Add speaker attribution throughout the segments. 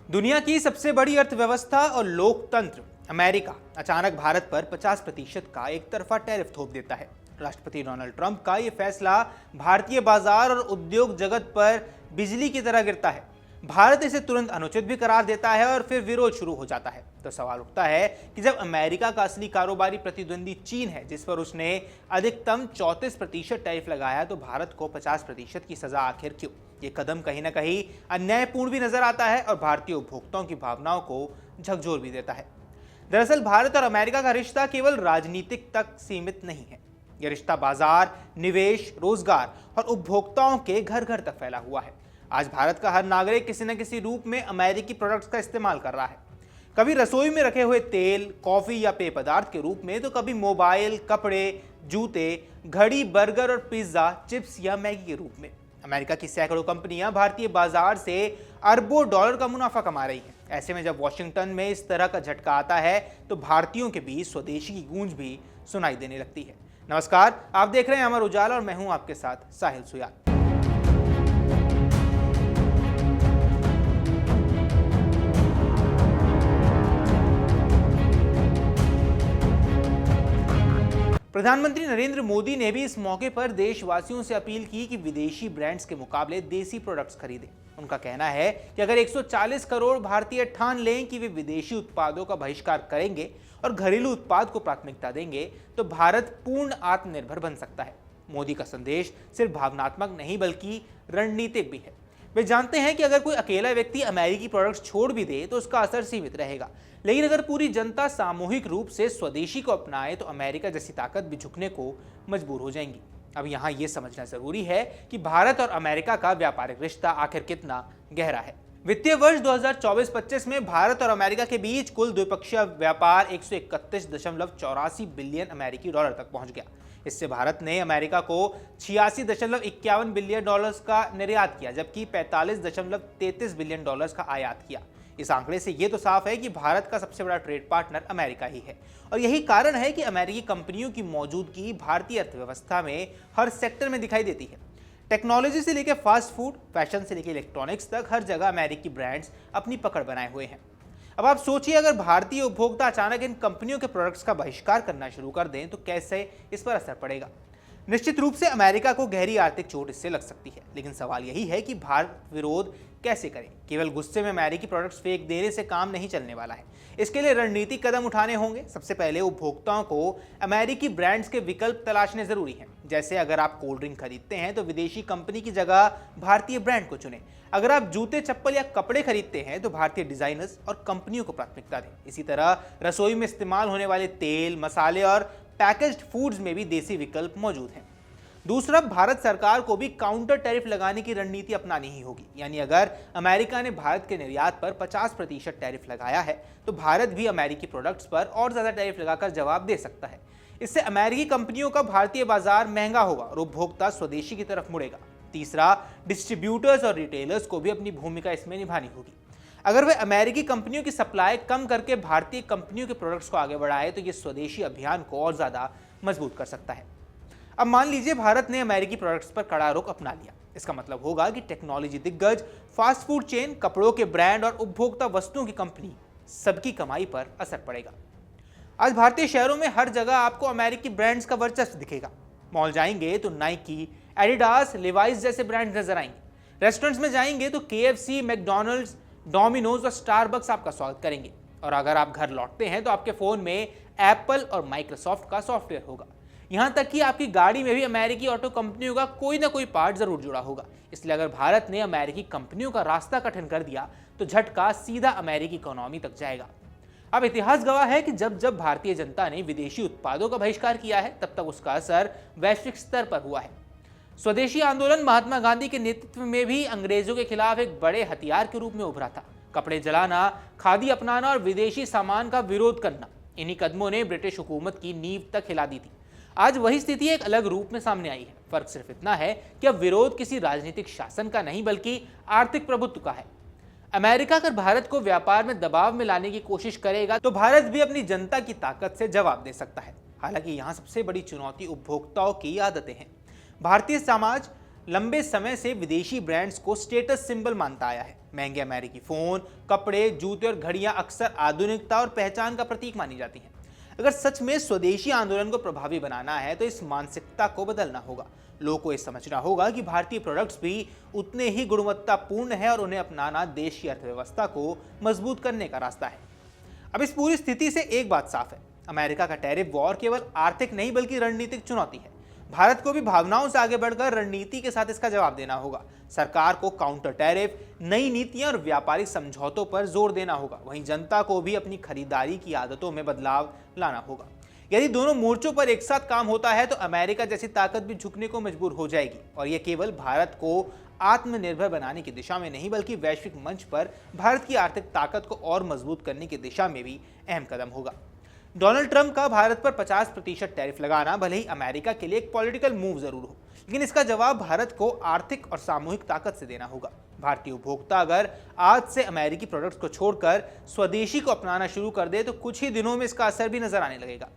Speaker 1: दुनिया की सबसे बड़ी अर्थव्यवस्था और लोकतंत्र अमेरिका अचानक भारत पर 50% का एक तरफा टैरिफ थोप देता है। राष्ट्रपति डोनाल्ड ट्रंप का यह फैसला भारतीय बाजार और उद्योग जगत पर बिजली की तरह गिरता है। भारत इसे तुरंत अनुचित भी करार देता है और फिर विरोध शुरू हो जाता है। तो सवाल उठता है कि जब अमेरिका का असली कारोबारी प्रतिद्वंदी चीन है, जिस पर उसने अधिकतम 34% टैरिफ लगाया, तो भारत को 50% की सजा आखिर क्यों? ये कदम कहीं ना कहीं अन्यायपूर्ण भी नजर आता है और भारतीय उपभोक्ताओं की भावनाओं को झकझोर भी देता है। दरअसल भारत और अमेरिका का रिश्ता केवल राजनीतिक तक सीमित नहीं है। यह रिश्ता बाजार, निवेश, रोजगार और उपभोक्ताओं के घर घर तक फैला हुआ है। आज भारत का हर नागरिक किसी न किसी रूप में अमेरिकी प्रोडक्ट्स का इस्तेमाल कर रहा है। कभी रसोई में रखे हुए तेल, कॉफी या पेय पदार्थ के रूप में, तो कभी मोबाइल, कपड़े, जूते, घड़ी, बर्गर और पिज्जा, चिप्स या मैगी के रूप में। अमेरिका की सैकड़ों कंपनियां भारतीय बाजार से अरबों डॉलर का मुनाफा कमा रही हैं। ऐसे में जब वॉशिंगटन में इस तरह का झटका आता है, तो भारतीयों के बीच स्वदेशी की गूंज भी सुनाई देने लगती है। नमस्कार, आप देख रहे हैं अमर उजाला और मैं हूं आपके साथ साहिल सुयाल। प्रधानमंत्री नरेंद्र मोदी ने भी इस मौके पर देशवासियों से अपील की कि विदेशी ब्रांड्स के मुकाबले देसी प्रोडक्ट्स खरीदें। उनका कहना है कि अगर 140 करोड़ भारतीय ठान लें कि वे विदेशी उत्पादों का बहिष्कार करेंगे और घरेलू उत्पाद को प्राथमिकता देंगे, तो भारत पूर्ण आत्मनिर्भर बन सकता है। मोदी का संदेश सिर्फ भावनात्मक नहीं बल्कि रणनीतिक भी है। वे जानते हैं कि अगर कोई अकेला व्यक्ति अमेरिकी प्रोडक्ट्स छोड़ भी दे तो उसका असर सीमित रहेगा, लेकिन अगर पूरी जनता सामूहिक रूप से स्वदेशी को अपनाए तो अमेरिका जैसी ताकत भी झुकने को मजबूर हो जाएंगी। अब यहाँ ये समझना जरूरी है कि भारत और अमेरिका का व्यापारिक रिश्ता आखिर कितना गहरा है। वित्तीय वर्ष 2024-25 में भारत और अमेरिका के बीच कुल द्विपक्षीय व्यापार 131.84 बिलियन अमेरिकी डॉलर तक पहुंच गया। इससे भारत ने अमेरिका को 86.51 बिलियन डॉलर्स का निर्यात किया, जबकि 45.33 बिलियन डॉलर्स का आयात किया। इस आंकड़े से यह तो साफ है कि भारत का सबसे बड़ा ट्रेड पार्टनर अमेरिका ही है और यही कारण है कि अमेरिकी कंपनियों की मौजूदगी भारतीय अर्थव्यवस्था में हर सेक्टर में दिखाई देती है। टेक्नोलॉजी से लेकर फास्ट फूड, फैशन से लेकर इलेक्ट्रॉनिक्स तक हर जगह अमेरिकी ब्रांड्स अपनी पकड़ बनाए हुए हैं। अब आप सोचिए, अगर भारतीय उपभोक्ता अचानक इन कंपनियों के प्रोडक्ट्स का बहिष्कार करना शुरू कर दें तो कैसे इस पर असर पड़ेगा। निश्चित रूप से अमेरिका को गहरी आर्थिक चोट इससे लग सकती है, लेकिन सवाल यही है कि भारत विरोध कैसे करे। केवल गुस्से में अमेरिकी प्रोडक्ट्स फेंक देने से काम नहीं चलने वाला है। इसके लिए रणनीतिक कदम उठाने होंगे। सबसे पहले उपभोक्ताओं को अमेरिकी ब्रांड्स के विकल्प तलाशने जरूरी हैं। जैसे अगर आप कोल्ड ड्रिंक खरीदते हैं तो विदेशी कंपनी की जगह भारतीय ब्रांड को चुनें। अगर आप जूते, चप्पल या कपड़े खरीदते हैं तो भारतीय डिजाइनर्स और कंपनियों को प्राथमिकता दें। इसी तरह रसोई में इस्तेमाल होने वाले तेल, मसाले और पैकेज्ड फूड्स में भी देसी विकल्प मौजूद हैं। दूसरा, भारत सरकार को भी काउंटर टैरिफ लगाने की रणनीति अपनानी ही होगी। यानी अगर अमेरिका ने भारत के निर्यात पर 50% टैरिफ लगाया है, तो भारत भी अमेरिकी प्रोडक्ट्स पर और ज्यादा टैरिफ लगाकर जवाब दे सकता है। इससे अमेरिकी कंपनियों का भारतीय बाजार महंगा होगा और उपभोक्ता स्वदेशी की तरफ मुड़ेगा। तीसरा, डिस्ट्रीब्यूटर्स और रिटेलर्स को भी अपनी भूमिका इसमें निभानी होगी। अगर वे अमेरिकी कंपनियों की सप्लाई कम करके भारतीय कंपनियों के प्रोडक्ट्स को आगे बढ़ाए तो ये स्वदेशी अभियान को और ज्यादा मजबूत कर सकता है। अब मान लीजिए भारत ने अमेरिकी प्रोडक्ट्स पर कड़ा रुख अपना लिया। इसका मतलब होगा कि टेक्नोलॉजी दिग्गज, फास्ट फूड चेन, कपड़ों के ब्रांड और उपभोक्ता वस्तुओं की कंपनी सबकी कमाई पर असर पड़ेगा। आज भारतीय शहरों में हर जगह आपको अमेरिकी ब्रांड्स का वर्चस्व दिखेगा। मॉल जाएंगे तो नाइकी, एडिडास, लिवाइस जैसे ब्रांड नजर आएंगे। रेस्टोरेंट्स में जाएंगे तो KFC, मैकडॉनल्ड्स, डोमिनोज और स्टारबक्स आपका स्वागत करेंगे। और अगर आप घर लौटते हैं तो आपके फोन में एप्पल और माइक्रोसॉफ्ट का सॉफ्टवेयर होगा। यहां तक कि आपकी गाड़ी में भी अमेरिकी ऑटो कंपनियों का कोई ना कोई पार्ट जरूर जुड़ा होगा। इसलिए अगर भारत ने अमेरिकी कंपनियों का रास्ता कठिन कर दिया तो झटका सीधा अमेरिकी इकोनॉमी तक जाएगा। अब इतिहास गवाह है कि जब जब भारतीय जनता ने विदेशी उत्पादों का बहिष्कार किया है, तब तक उसका असर वैश्विक स्तर पर हुआ है। स्वदेशी आंदोलन महात्मा गांधी के नेतृत्व में भी अंग्रेजों के खिलाफ एक बड़े हथियार के रूप में उभरा था। कपड़े जलाना, खादी अपनाना और विदेशी सामान का विरोध करना, इन्हीं कदमों ने ब्रिटिश हुकूमत की नींव तक हिला दी थी। आज वही स्थिति एक अलग रूप में सामने आई है। फर्क सिर्फ इतना है कि अब विरोध किसी राजनीतिक शासन का नहीं बल्कि आर्थिक प्रभुत्व का है। अमेरिका अगर भारत को व्यापार में दबाव में लाने की कोशिश करेगा तो भारत भी अपनी जनता की ताकत से जवाब दे सकता है। हालांकि यहाँ सबसे बड़ी चुनौती उपभोक्ताओं की आदतें हैं। भारतीय समाज लंबे समय से विदेशी ब्रांड्स को स्टेटस सिंबल मानता आया है। महंगे अमेरिकी फोन, कपड़े, जूते और घड़ियां अक्सर आधुनिकता और पहचान का प्रतीक मानी जाती हैं। अगर सच में स्वदेशी आंदोलन को प्रभावी बनाना है तो इस मानसिकता को बदलना होगा। लोगों को यह समझना होगा कि भारतीय प्रोडक्ट्स भी उतने ही गुणवत्तापूर्ण है और उन्हें अपनाना देश की अर्थव्यवस्था को मजबूत करने का रास्ता है। अब इस पूरी स्थिति से एक बात साफ है, अमेरिका का टैरिफ वॉर केवल आर्थिक नहीं बल्कि रणनीतिक चुनौती है। भारत को भी भावनाओं से आगे बढ़कर रणनीति के साथ इसका जवाब देना होगा। सरकार को काउंटर टैरिफ, नई नीतियां और व्यापारिक समझौतों पर जोर देना होगा। वहीं जनता को भी अपनी खरीदारी की आदतों में बदलाव लाना होगा। यदि दोनों मोर्चों पर एक साथ काम होता है तो अमेरिका जैसी ताकत भी झुकने को मजबूर हो जाएगी और यह केवल भारत को आत्मनिर्भर बनाने की दिशा में नहीं बल्कि वैश्विक मंच पर भारत की आर्थिक ताकत को और मजबूत करने की दिशा में भी अहम कदम होगा। डोनाल्ड ट्रंप का भारत पर 50% टैरिफ लगाना भले ही अमेरिका के लिए एक पॉलिटिकल मूव जरूर हो, लेकिन इसका जवाब भारत को आर्थिक और सामूहिक ताकत से देना होगा। भारतीय उपभोक्ता अगर आज से अमेरिकी प्रोडक्ट्स को छोड़कर स्वदेशी को अपनाना शुरू कर दे तो कुछ ही दिनों में इसका असर भी नजर आने लगेगा।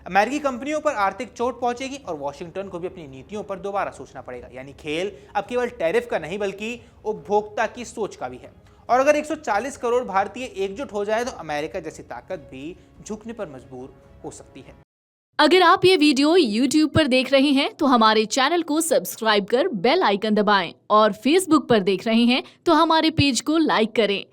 Speaker 1: अमेरिकी कंपनियों पर आर्थिक चोट पहुंचेगी और वॉशिंगटन को भी अपनी नीतियों पर दोबारा सोचना पड़ेगा। यानी खेल अब केवल टैरिफ का नहीं बल्कि उपभोक्ता की सोच का भी है। और अगर 140 करोड़ भारतीय एकजुट हो जाए तो अमेरिका जैसी ताकत भी झुकने पर मजबूर हो सकती है।
Speaker 2: अगर आप ये वीडियो YouTube पर देख रहे हैं तो हमारे चैनल को सब्सक्राइब कर बेल आइकन दबाएं और Facebook पर देख रहे हैं तो हमारे पेज को लाइक करें।